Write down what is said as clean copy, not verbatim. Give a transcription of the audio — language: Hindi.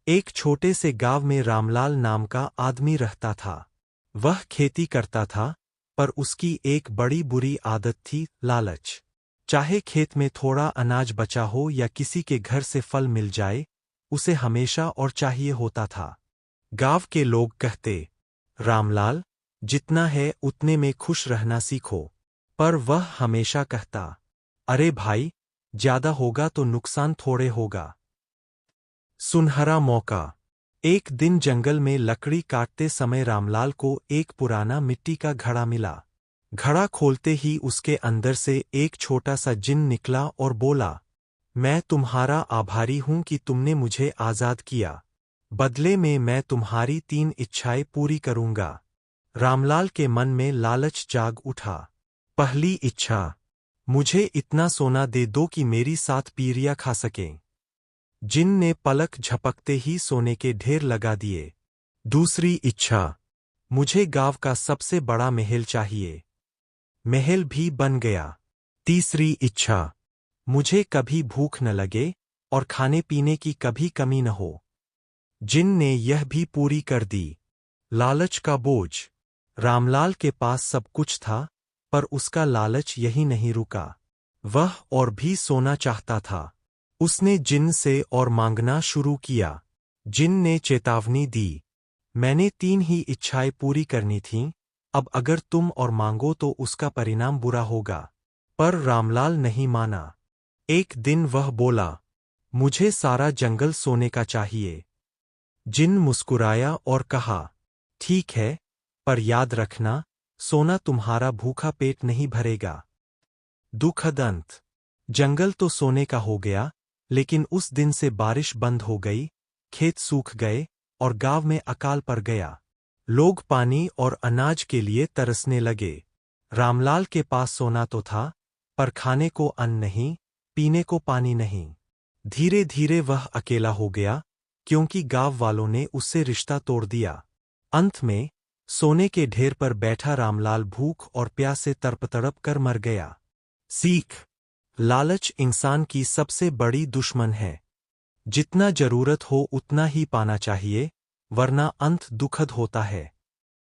एक छोटे से गांव में रामलाल नाम का आदमी रहता था। वह खेती करता था, पर उसकी एक बड़ी बुरी आदत थी, लालच। चाहे खेत में थोड़ा अनाज बचा हो या किसी के घर से फल मिल जाए, उसे हमेशा और चाहिए होता था। गांव के लोग कहते, रामलाल, जितना है उतने में खुश रहना सीखो। पर वह हमेशा कहता, अरे भाई, ज्यादा होगा तो नुकसान थोड़े होगा। सुनहरा मौका। एक दिन जंगल में लकड़ी काटते समय रामलाल को एक पुराना मिट्टी का घड़ा मिला। घड़ा खोलते ही उसके अंदर से एक छोटा सा जिन्न निकला और बोला, मैं तुम्हारा आभारी हूं कि तुमने मुझे आजाद किया। बदले में मैं तुम्हारी 3 इच्छाएं पूरी करूंगा। रामलाल के मन में लालच जाग उठा। पहली इच्छा, मुझे इतना सोना दे दो कि मेरी 7 पीढ़ियां खा सकें। जिन्न ने पलक झपकते ही सोने के ढेर लगा दिए। दूसरी इच्छा, मुझे गांव का सबसे बड़ा महल चाहिए। महल भी बन गया। तीसरी इच्छा, मुझे कभी भूख न लगे और खाने पीने की कभी कमी न हो। जिन्न ने यह भी पूरी कर दी। लालच का बोझ। रामलाल के पास सब कुछ था, पर उसका लालच यही नहीं रुका। वह और भी सोना चाहता था। उसने जिन्न से और मांगना शुरू किया। जिन्न ने चेतावनी दी, मैंने 3 ही इच्छाएं पूरी करनी थीं, अब अगर तुम और मांगो तो उसका परिणाम बुरा होगा। पर रामलाल नहीं माना। एक दिन वह बोला, मुझे सारा जंगल सोने का चाहिए। जिन्न मुस्कुराया और कहा, ठीक है, पर याद रखना, सोना तुम्हारा भूखा पेट नहीं भरेगा। दुखद अंत। जंगल तो सोने का हो गया, लेकिन उस दिन से बारिश बंद हो गई, खेत सूख गए और गांव में अकाल पड़ गया। लोग पानी और अनाज के लिए तरसने लगे। रामलाल के पास सोना तो था, पर खाने को अन्न नहीं, पीने को पानी नहीं। धीरे धीरे वह अकेला हो गया, क्योंकि गांव वालों ने उससे रिश्ता तोड़ दिया। अंत में सोने के ढेर पर बैठा रामलाल भूख और प्यास से तड़प कर मर गया। सीख। लालच इंसान की सबसे बड़ी दुश्मन है। जितना जरूरत हो उतना ही पाना चाहिए, वरना अंत दुखद होता है।